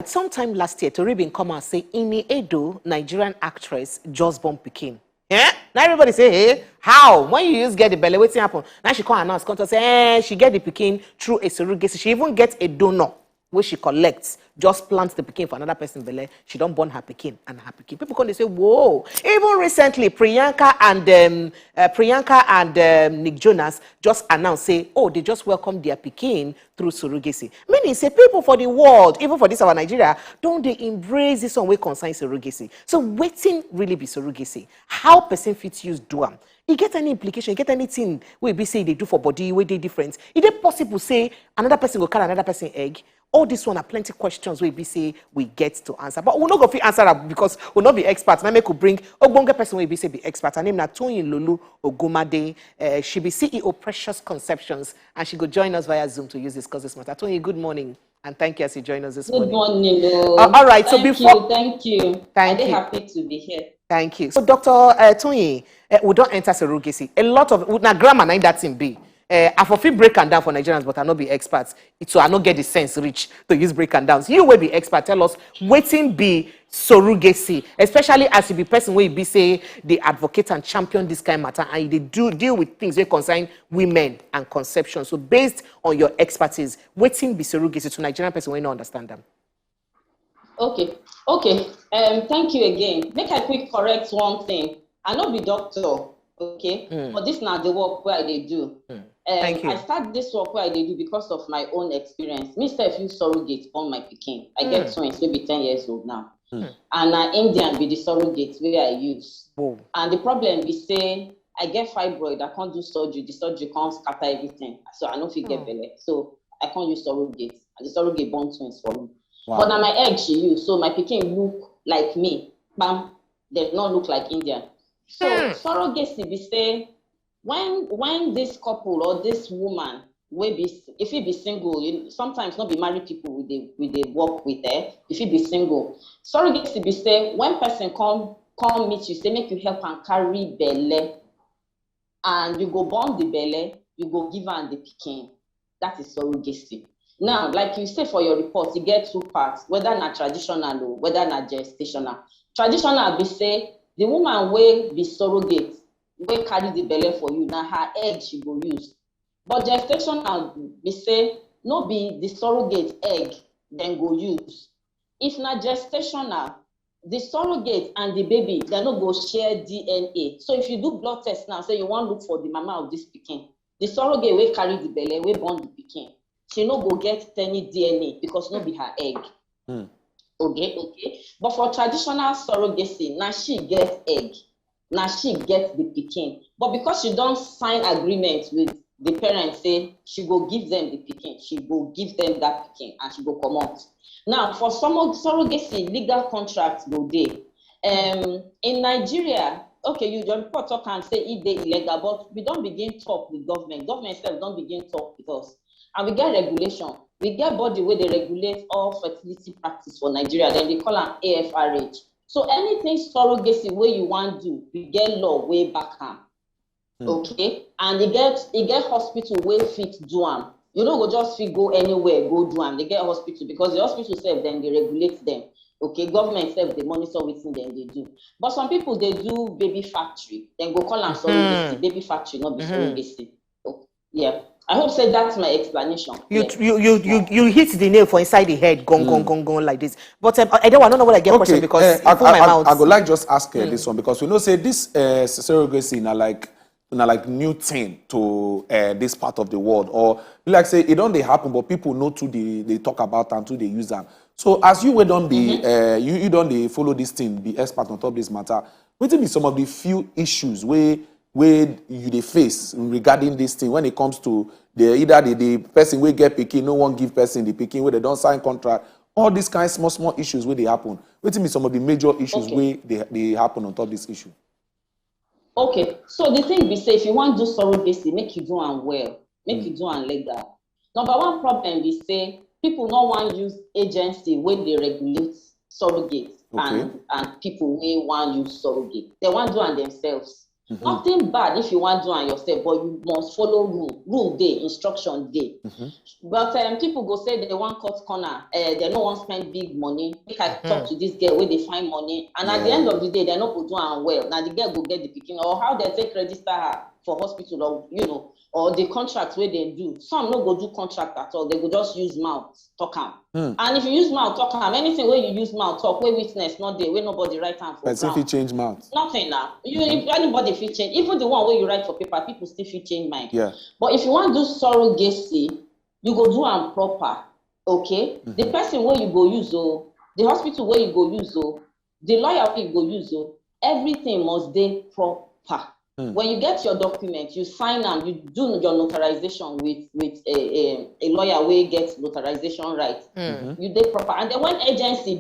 Sometime last year, Tori bin come and say, Ini Edo, Nigerian actress, just born pikin. Yeah? Now everybody say, hey, how? When you just get the belly, what's happen? Now she come announce, come to say, she get the pikin through a surrogacy. She even gets a donor where she collects, just plants the pikin for another person's belly. She don't born her pikin and her pikin. People come, they say, whoa. Even recently, Priyanka and Nick Jonas just announced, say, oh, they just welcomed their pikin through surrogacy. Meaning, say, people for the world, even for this our Nigeria, don't they embrace this one way concern surrogacy? So, waiting really be surrogacy. How person fits use do am? You get any implication? You get anything we be say they do for body where they different? Is it possible say another person will carry another person egg? All this one are plenty questions we be say we get to answer, but we'll not go fit answer that because we'll not be experts. Now make we bring ogbonge person we be say be expert. Her name na Toyin Lolu Ogunmade. She be CEO Precious Conceptions, and she go join us via Zoom to discuss this matter. Toyin, good morning, and thank you as you join us this morning. Good morning. All right. So before, thank you. I'm happy to be here. Thank you. So Dr. Toyin, we don't enter surrogacy. A lot of now grammar na that thing be. I for fit break and down for Nigerians, but I not be experts. So I not get the sense reach to use break and downs. You will be expert. Tell us waiting be surrogacy, especially as you be person where you be say they advocate and champion this kind of matter, and they do deal with things that concern women and conception. So based on your expertise, waiting be surrogacy to Nigerian person when you understand them. Okay. Thank you again. Make I quick correct one thing. I not be doctor. Okay, but this now the work where they do. Thank you. I start this work where they do because of my own experience. Me self use surrogate on my pikin. I get twins, maybe 10 years old now. And Indian be the surrogate where I use. Whoa. And the problem is say I get fibroid, I can't do surgery. The surgery can't scatter everything, so I don't feel get belly. So I can't use surrogate, and the surrogate born twins for me. Wow. But now my egg she use, so my pikin look like me. Bam, they not look like Indian. So surrogacy be say when this couple or this woman will be, if he be single, sometimes not be married people with they work with her. If he be single, surrogacy be say when person come meet you, say make you help and carry belly, and you go born the belly, you go give her the pikin. That is surrogacy. Now, like you say for your report, you get two parts, whether not traditional or whether not gestational. Traditional be say the woman will be surrogate, will carry the belly for you. Now her egg she go use. But gestational be say no be the surrogate egg then go use. If not gestational, the surrogate and the baby they no go share DNA. So if you do blood test now, say you want to look for the mama of this pikin, the surrogate will carry the belly, will born the pikin. She no go get any DNA because no be her egg. Okay. But for traditional surrogacy, now she get egg, now she get the pikin. But because she don't sign agreement with the parents, say she go give them the pikin, she go give them that pikin, and she go come out. Now for some surrogacy, legal contracts go dey. In Nigeria, okay, you your report talk and say it dey illegal, but we don't begin talk with government. Government itself don't begin talk with us, and we get regulation. We get body where they regulate all fertility practice for Nigeria. Then they call an AFRH. So anything surrogacy where you want to do, we get law way back home. Okay, and they get hospital where fit do am. You know, go just fit go anywhere, go do am. They get hospital because the hospital self then they regulate them. Okay, government self they monitor within them they do. But some people they do baby factory, then go call am surrogacy. Baby factory, not be surrogacy. Okay. Yeah. I hope say that's my explanation. You hit the nail for inside the head, gong like this. But I don't know what I get question because I go like just ask this one because we know say this surrogacy na like new thing to this part of the world, or like say it don't they happen, but people know too they talk about and too they use them. So as you don't be you don't they follow this thing, be expert on top of this matter. What will be some of the few issues where you they face regarding this thing when it comes to the person will get pikin, no one give person the pikin where they don't sign contract, all these kind of small issues where they happen. What will be some of the major issues where they happen on top of this issue? Okay, so the thing we say, if you want to do surrogacy, make you do and well, make you do and legal. Number one problem we say people don't want to use agency when they regulate surrogates and people who want to use surrogate. They want to do it themselves. Nothing bad if you want to do it yourself, but you must follow rule day, instruction day. But people go say they want cut corner, they don't want spend big money. Make I talk to this girl where they find money, and at the end of the day, they're not go do am well. Now the girl go get the picking, or how they take register her for hospital, or or the contract where they do. Some no go do contract at all. They go just use mouth talk am. And if you use mouth talk am, anything where you use mouth talk, where witness not there, where nobody write am for But if you change mouth, nothing now. If anybody fit change, even the one where you write for paper, people still fit change mind. Yeah. But if you want to do surrogacy, you go do am proper. Okay. The person where you go use, the hospital where you go use, the lawyer where you go use, everything must be proper. When you get your document, you sign them, you do your notarization with a lawyer where gets notarization right. You do proper. And then when agency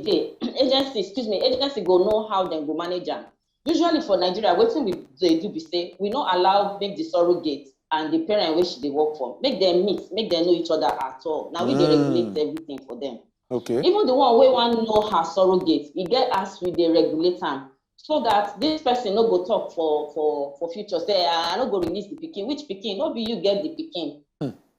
go know how they go manage them. Usually for Nigeria, what they do be say, we not allow make the surrogate and the parent which they work for, make them meet, make them know each other at all. Now we dey regulate everything for them. okay. Even the one we want to know her surrogate, we get asked with the regulator. So that this person no go talk for future. Say, I no go release the pikin. Which pikin? No be you get the pikin.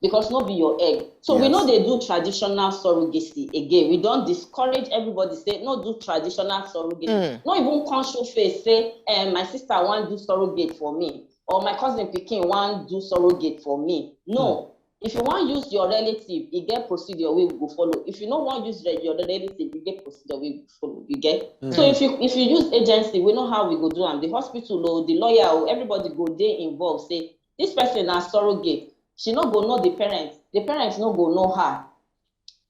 Because no be your egg. So we know they do traditional surrogacy again. We don't discourage everybody say no do traditional surrogacy. Not even come show face say my sister want do surrogate for me, or my cousin pikin want do surrogate for me. No. If you want to use your relative, you get procedure we will follow. If you don't want to use your relative, you get procedure we will follow. You get. So if you use agency, we know how we go do them. The hospital or the lawyer or everybody go there involved. Say this person is surrogate. She not go know the parents. The parents not go know her.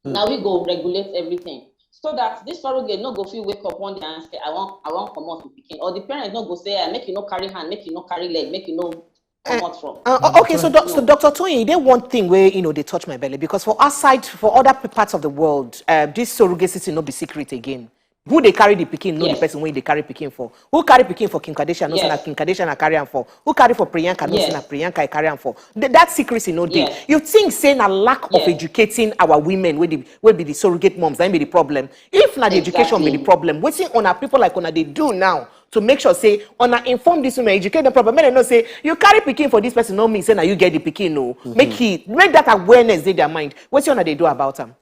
Now we go regulate everything so that this surrogate not go feel wake up one day and say I want come out to pikin, or the parents not go say make you not carry hand, make you not carry leg, make you not. Okay, so Dr. Toyin, there one thing where they touch my belly, because for outside, for other parts of the world, this surrogacy will not be secret again. Who they carry the pikin, know the person where they carry pikin for. Who carry pikin for Kim Kardashian, no Kim Kardashian carry am for. Who carry for Priyanka, no Priyanka carry am for. That secrecy no day. You think saying a lack of educating our women will be the surrogate moms, that be the problem. If not the education be the problem, what's on our people like they do now? To make sure say on inform this woman, educate the problem. Men no say you carry pikin for this person, no mean say now you get the pikin. No, make that awareness in their mind. What's on they do about them?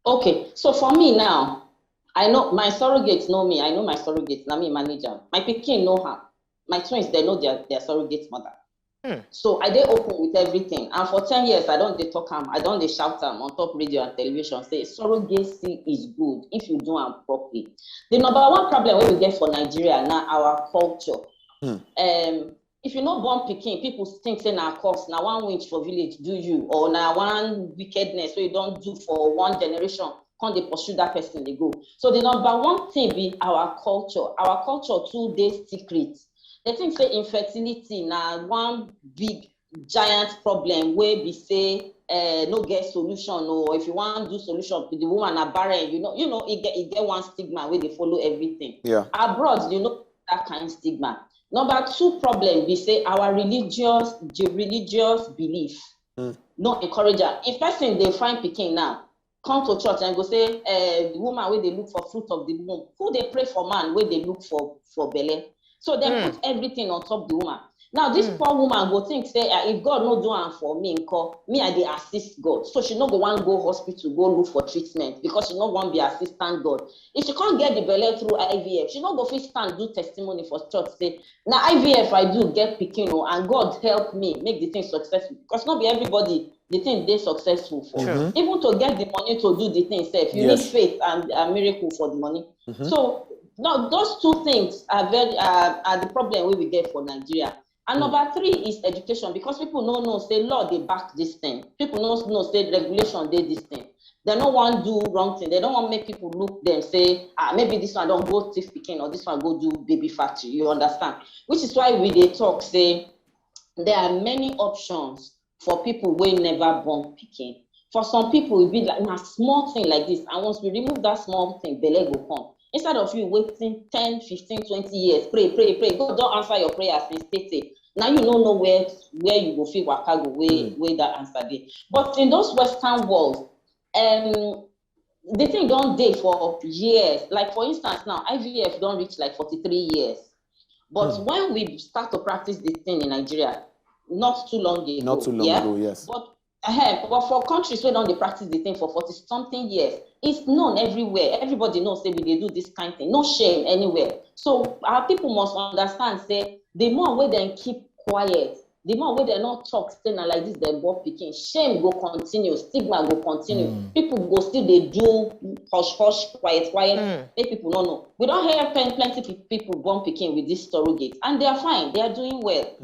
Okay, so for me now, I know my surrogates know me. I know my surrogates. Now me manager. My pikin know her. My twins they know their surrogate mother. So I dey open with everything. And for 10 years I don't dey talk am. I don't dey shout am on top radio and television. Say surrogacy is good if you do am properly. The number one problem we get for Nigeria now our culture. If you not born pikin, people think say na curse, na one winch for village do you, or na one wickedness so you don't do for one generation. Can't they pursue that person they go. So the number one thing be our culture. Our culture 2 days secret. They think say infertility now one big giant problem where we say no get solution, or if you want to do solution the woman are barren, it get one stigma where they follow everything. Abroad, that kind of stigma. Number 2 problem we say our religious belief. No encourager. If person they find pikin now, come to church and go say the woman where they look for fruit of the womb, who they pray for man where they look for belle. So they put everything on top of the woman. Now this poor woman go think say if God no do am for me, I dey assist God. So she no go want go hospital go look for treatment because she no want be assistant God. If she can't get the belle through IVF, she no go fit stand do testimony for church say now IVF I do get pikin and God help me make the thing successful, because not be everybody the thing they successful for. Even to get the money to do the thing self, you need faith and a miracle for the money. So now those 2 things are the problem we get for Nigeria. And number 3 is education, because people don't know say law they back this thing. People don't know say regulation they this thing. They don't want to do wrong thing. They don't want to make people look them say maybe this one don't go thief pikin or this one go do baby factory. You understand? Which is why we they talk say there are many options for people who never born pikin. For some people it be like a small thing like this, and once we remove that small thing, belle go come. Instead of you waiting 10, 15, 20 years, pray. God don't answer your prayers and state. Now you don't know where you go feel waka go where that answer dey. But in those Western world, the thing don't dey for years. Like for instance now, IVF don't reach like 43 years. But when we start to practice this thing in Nigeria, not too long ago. Not too long ago, yes. But for countries where don't they practice the thing for 40-something years, it's known everywhere. Everybody knows that they do this kind of thing. No shame anywhere. So our people must understand, say, the more where they keep quiet, the more where they not talk, still like this, they born picking. Shame go continue, stigma go continue. People go still they do hush hush, quiet. Make people don't know. We don't hear plenty people born picking with this surrogate, and they are fine. They are doing well.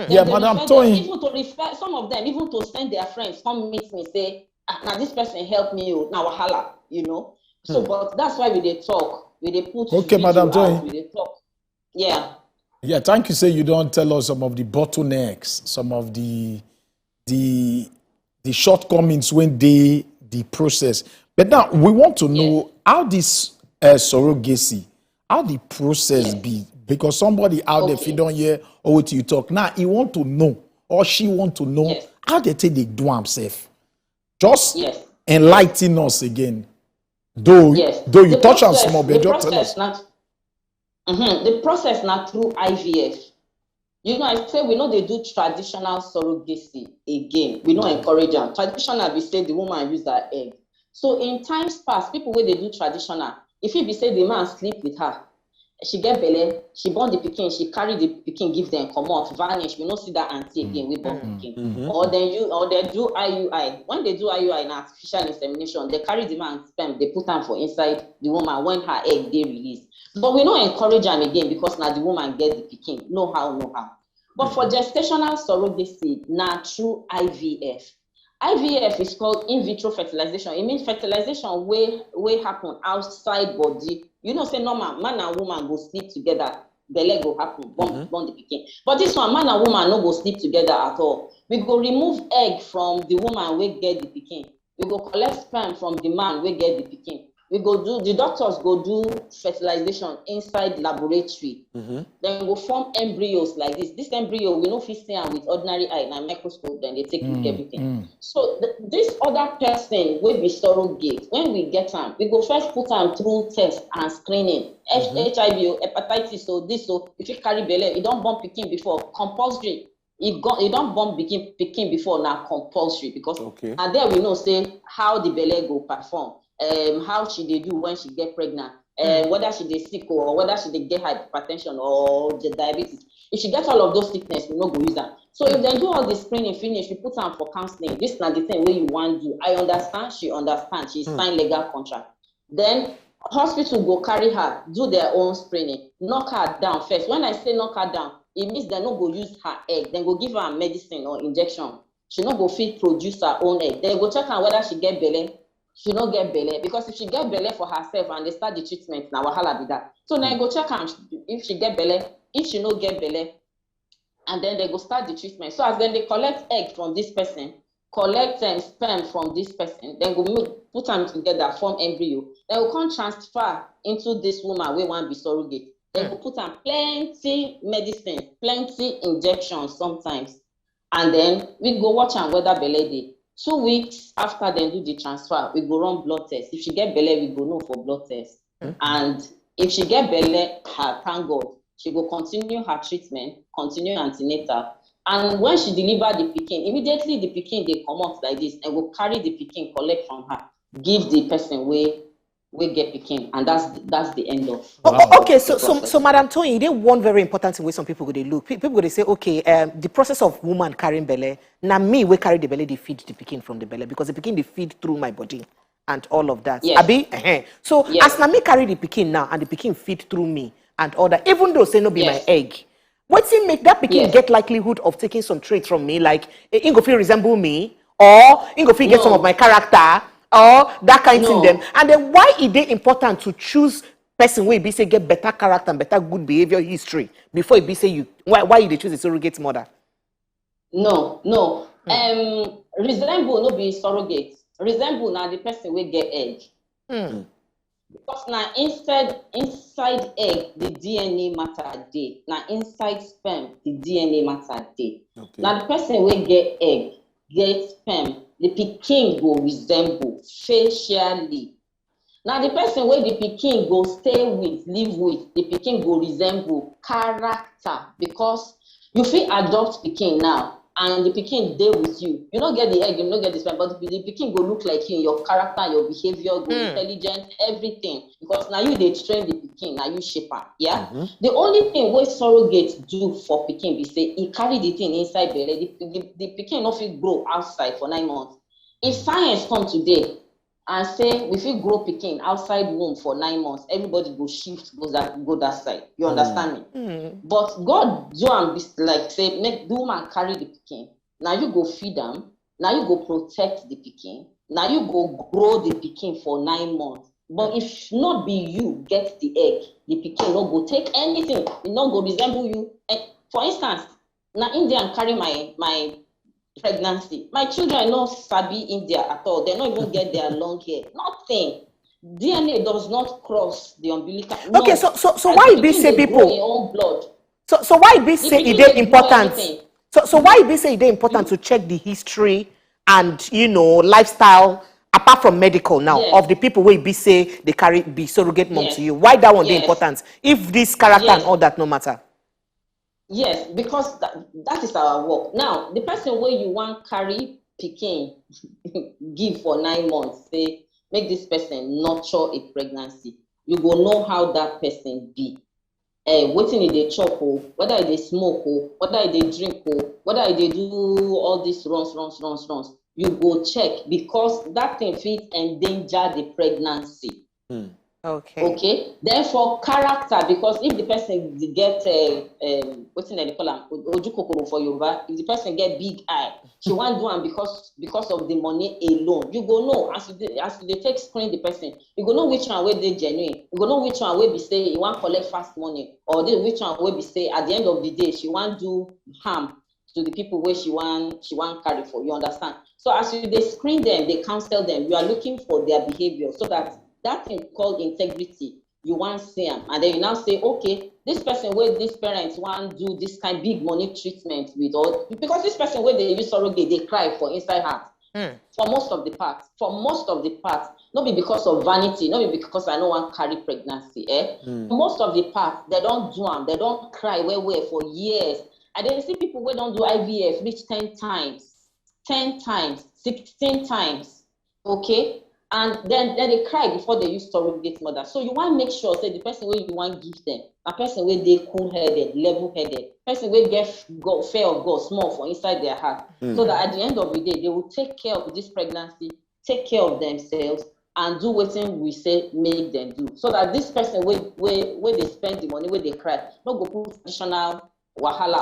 Yeah, Madam Toyin. Even to refer some of them, even to send their friends come meet me, say, now this person help me, now wahala, you know. So, but that's why we they talk, we they put. Okay, Madam Toyin. We they talk. Yeah. Yeah, thank you. Say you don't tell us some of the bottlenecks, some of the shortcomings when the process. But now we want to know how this surrogacy, how the process be, because somebody out there, if you don't hear or what you talk now, he want to know or she want to know how they take they do himself. Just enlighten us again. Though you touch on small, but just tell us. The process not through IVF. You know, I say we know they do traditional surrogacy again. We don't encourage them. Traditional, we say the woman use her egg. So in times past, people where they do traditional, if it be say the man sleep with her, she get belle, she born the pikin, she carry the pikin, give them come out, vanish. We don't see that auntie again. We born pikin. Or they do IUI. When they do IUI in artificial insemination, they carry the man sperm, they put them for inside the woman when her egg they release. But we don't encourage them again because now the woman get the pikin. No how. But for gestational surrogacy, now through IVF. IVF is called in vitro fertilization. It means fertilization way happen outside body. You know, say normal, man and woman go sleep together, belle go happen, born the pikin. But this one, man and woman no go sleep together at all. We go remove egg from the woman we get the pikin. We go collect sperm from the man we get the pikin. We go do, the doctors go do fertilization inside laboratory. Then we go form embryos like this. This embryo, we know fit see am with ordinary eye and microscope, then they take look everything. So this other person will be surrogate. When we get them, we go first put them through test and screening. HIV, hepatitis, so this, so if you carry belle, you don't born pikin before, compulsory. You don't born pikin before, now compulsory, because and there we know say how the belle go perform. How she they do when she get pregnant, whether she they sick or whether she they get hypertension or the diabetes. If she gets all of those sickness, we no go use that. So if they do all the screening finish, we put her for counseling. This is not the thing where you want to do. I understand, she understands, she signed legal contract. Then hospital go carry her, do their own screening, knock her down first. When I say knock her down, it means they no go use her egg, then go give her a medicine or injection. She no go fit produce her own egg. They go check her whether she get belle. She no get belle, because if she get belle for herself and they start the treatment, now wahala be that. So now I go check her if she get belle, if she no get belle, and then they go start the treatment. So as then they collect egg from this person, collect sperm from this person, then go put them together, form embryo. Then we can transfer into this woman we want to be surrogate. Then we put them plenty medicine, plenty injections sometimes, and then we go watch and whether belle dey. 2 weeks after they do the transfer, we go run blood test. If she get belle, we go know for blood test. And if she get belle, thank God, she go continue her treatment, continue antenatal. And when she deliver the pikin, immediately the pikin they come out like this and go carry the pikin, collect from her, give the person we get pikin, and that's the end of. Okay, so Madam Toyin, they one very important thing where some people go they look. People go they say, okay, the process of woman carrying belle. Now me we carry the belle, they feed the pikin from the belle because the pikin they feed through my body and all of that. Yes. Abi, so as now me carry the pikin now and the pikin feed through me and all that, even though say no be my egg, what's it make that pikin get likelihood of taking some traits from me, like Ingo feel resemble me, or Ingo feel get some of my character? Or that kind of thing them. And then why is it important to choose person where be say get better character and better good behavior history before it be say you why you they choose a surrogate mother? No. Resemble no be surrogate. Resemble now the person will get egg. Because now inside egg the DNA matter day. Now inside sperm the DNA matter day. Now the person will get egg, get sperm. The pikin go resemble facially. Now the person where the pikin go stay with, live with, the pikin go resemble character, because you fit adopt pikin now and the pikin dey with you. You don't get the egg, you don't get the sperm, but the pikin go look like you, your character, your behavior, go intelligent, everything. Because now you dey train the pikin, now you shape am. Yeah. The only thing wey surrogate do for pikin be say he carry the thing inside belle. The pikin no fit grow outside for 9 months. If science come today and say we fit grow pikin outside womb for 9 months, everybody go shift, go that side. You understand me? But God do am like say make the woman carry the pikin. Now you go feed am. Now you go protect the pikin. Now you go grow the pikin for 9 months. But if not be you get the egg, the pikin no go take anything. It no go resemble you. And for instance, now Indian carry my pregnancy. My children no sabi India at all. They don't even get their long hair. Nothing. DNA does not cross the umbilical. Okay, no. so why be say people in own blood? So why be say pikin it dey is important? grow anything. So why be say it is important to check the history and lifestyle apart from medical now Yes. of the people where be say they carry be surrogate mom Yes. to you? Why that one dey Yes. important? If this character Yes. and all that no matter. Yes, because that is our work. Now, the person where you want carry pikin give for 9 months, say make this person nurture a pregnancy. You go know how that person be. Waiting in the chop, whether they smoke, whether they drink, whether they do all these runs. You go check, because that thing fit endanger the pregnancy. Okay. Therefore, character, because if the person get what's in the call ojukokoro for Yoruba, if the person get big eye, she want do am because of the money alone. You go know as you take screen the person, you go know which one wey dey genuine. You go know which one wey be say you want collect fast money, or which one wey be say at the end of the day she want do harm to the people where she want carry for. You understand? So as you they screen them, they counsel them. You are looking for their behavior, so that thing called integrity, you want see them, and then you now say, okay, this person where this parents want do this kind big money treatment with, all because this person where they use surrogate, they cry for inside heart. For most of the parts, not be because of vanity, not be because I don't want carry pregnancy. Most of the parts, they don't do them, they don't cry where for years. And then you see people who don't do IVF reach 10 times, 16 times, okay? And then they cry before they use surrogate mother. So you want to make sure that the person where you want to give them, a person where they cool-headed, level-headed, person where get fear of God small for inside their heart. So that at the end of the day, they will take care of this pregnancy, take care of themselves, and do what we say make them do. So that this person where they spend the money, where they cry, not go put additional wahala